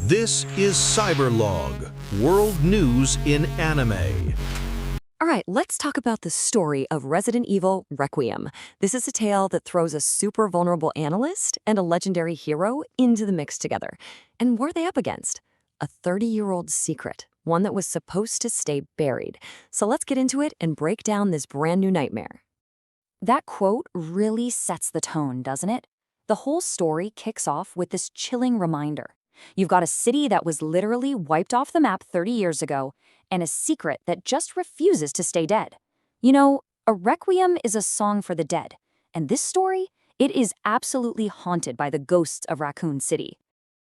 This is Cyberlog, world news in anime. All right, let's talk about the story of Resident Evil Requiem. This is a tale that throws a super vulnerable analyst and a legendary hero into the mix together. And what are they up against? A 30-year-old secret, one that was supposed to stay buried. So let's get into it and break down this brand new nightmare. That quote really sets the tone, doesn't it? The whole story kicks off with this chilling reminder. You've got a city that was literally wiped off the map 30 years ago, and a secret that just refuses to stay dead. You know, a requiem is a song for the dead, and this story, it is absolutely haunted by the ghosts of Raccoon City.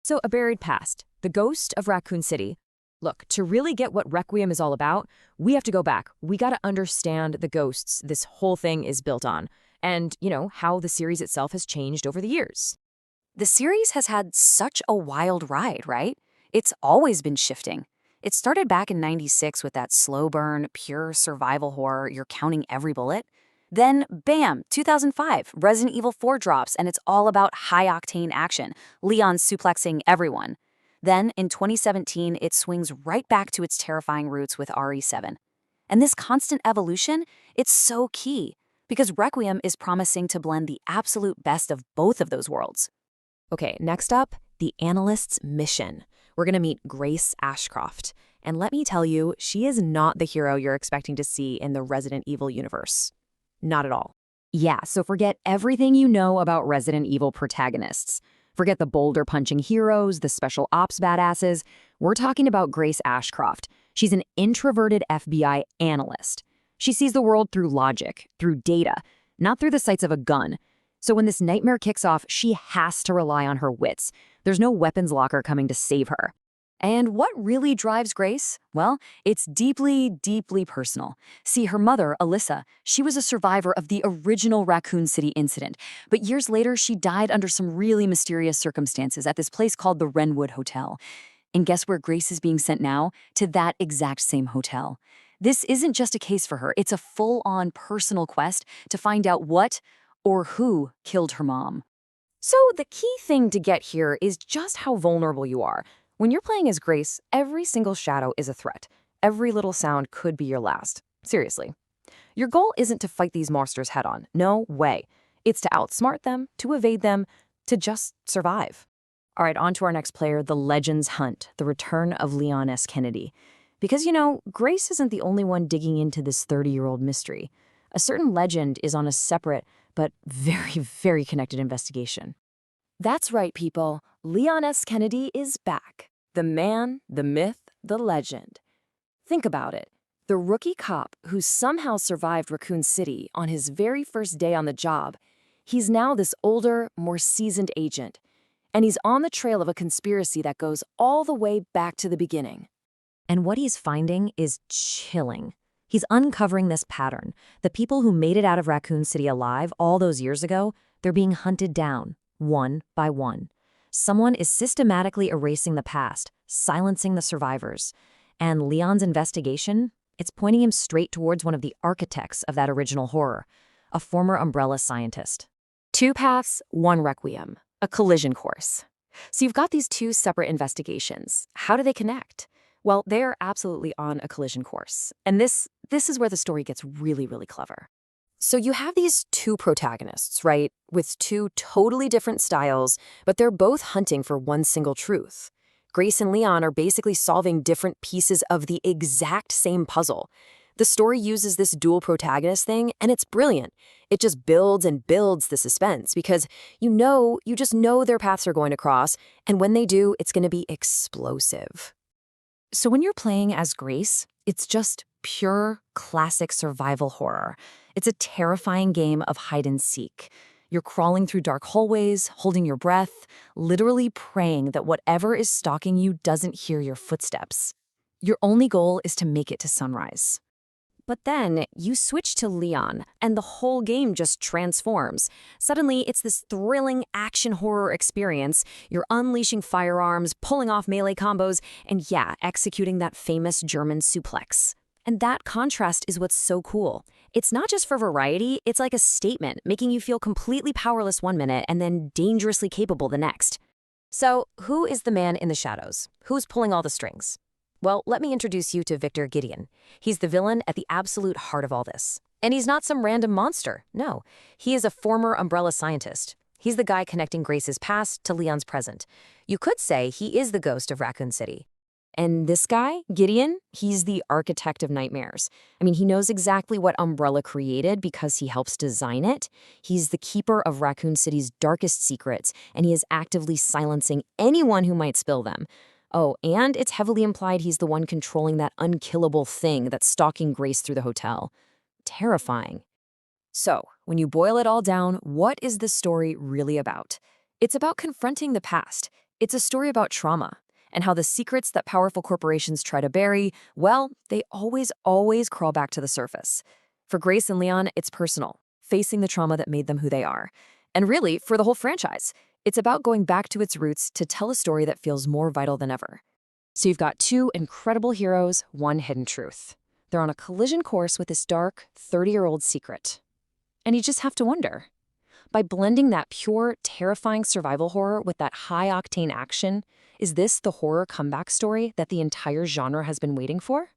So a buried past, the ghost of Raccoon City. Look, to really get what Requiem is all about, we have to go back. We got to understand the ghosts this whole thing is built on, and, how the series itself has changed over the years. The series has had such a wild ride, right? It's always been shifting. It started back in '96 with that slow burn, pure survival horror, you're counting every bullet. Then, bam, 2005, Resident Evil 4 drops, and it's all about high-octane action, Leon suplexing everyone. Then, in 2017, it swings right back to its terrifying roots with RE7. And this constant evolution, it's so key, because Requiem is promising to blend the absolute best of both of those worlds. Okay, next up, the analyst's mission. We're going to meet Grace Ashcroft. And let me tell you, she is not the hero you're expecting to see in the Resident Evil universe. Not at all. Yeah, so forget everything you know about Resident Evil protagonists. Forget the boulder-punching heroes, the special ops badasses. We're talking about Grace Ashcroft. She's an introverted FBI analyst. She sees the world through logic, through data, not through the sights of a gun. So when this nightmare kicks off, she has to rely on her wits. There's no weapons locker coming to save her. And what really drives Grace? Well, it's deeply, deeply personal. See, her mother, Alyssa, she was a survivor of the original Raccoon City incident. But years later, she died under some really mysterious circumstances at this place called the Wrenwood Hotel. And guess where Grace is being sent now? To that exact same hotel. This isn't just a case for her. It's a full-on personal quest to find out what or who killed her mom. So the key thing to get here is just how vulnerable you are. When you're playing as Grace, every single shadow is a threat. Every little sound could be your last. Seriously. Your goal isn't to fight these monsters head-on. No way. It's to outsmart them, to evade them, to just survive. All right, on to our next player, the Legends Hunt, the return of Leon S. Kennedy. Because, Grace isn't the only one digging into this 30-year-old mystery. A certain legend is on a separate but very, very connected investigation. That's right, people. Leon S. Kennedy is back. The man, the myth, the legend. Think about it. The rookie cop who somehow survived Raccoon City on his very first day on the job, he's now this older, more seasoned agent. And he's on the trail of a conspiracy that goes all the way back to the beginning. And what he's finding is chilling. He's uncovering this pattern. The people who made it out of Raccoon City alive all those years ago, they're being hunted down, one by one. Someone is systematically erasing the past, silencing the survivors. And Leon's investigation, it's pointing him straight towards one of the architects of that original horror, a former Umbrella scientist. Two paths, one requiem, a collision course. So you've got these two separate investigations. How do they connect? Well, they're absolutely on a collision course. And this is where the story gets really, really clever. So you have these two protagonists, right, with two totally different styles, but they're both hunting for one single truth. Grace and Leon are basically solving different pieces of the exact same puzzle. The story uses this dual protagonist thing, and it's brilliant. It just builds and builds the suspense because you just know their paths are going to cross, and when they do, it's going to be explosive. So when you're playing as Grace, it's just pure, classic survival horror. It's a terrifying game of hide and seek. You're crawling through dark hallways, holding your breath, literally praying that whatever is stalking you doesn't hear your footsteps. Your only goal is to make it to sunrise. But then you switch to Leon, and the whole game just transforms. Suddenly, it's this thrilling action horror experience. You're unleashing firearms, pulling off melee combos, and executing that famous German suplex. And that contrast is what's so cool. It's not just for variety, it's like a statement, making you feel completely powerless one minute and then dangerously capable the next. So, who is the man in the shadows? Who's pulling all the strings? Well, let me introduce you to Victor Gideon. He's the villain at the absolute heart of all this. And he's not some random monster. No, he is a former Umbrella scientist. He's the guy connecting Grace's past to Leon's present. You could say he is the ghost of Raccoon City. And this guy, Gideon, he's the architect of nightmares. I mean, he knows exactly what Umbrella created because he helps design it. He's the keeper of Raccoon City's darkest secrets, and he is actively silencing anyone who might spill them. Oh, and it's heavily implied he's the one controlling that unkillable thing that's stalking Grace through the hotel. Terrifying. So, when you boil it all down, what is this story really about? It's about confronting the past. It's a story about trauma, and how the secrets that powerful corporations try to bury, well, they always crawl back to the surface. For Grace and Leon, it's personal, facing the trauma that made them who they are. And really, for the whole franchise, it's about going back to its roots to tell a story that feels more vital than ever. So you've got two incredible heroes, one hidden truth. They're on a collision course with this dark, 30-year-old secret. And you just have to wonder, by blending that pure, terrifying survival horror with that high-octane action, is this the horror comeback story that the entire genre has been waiting for?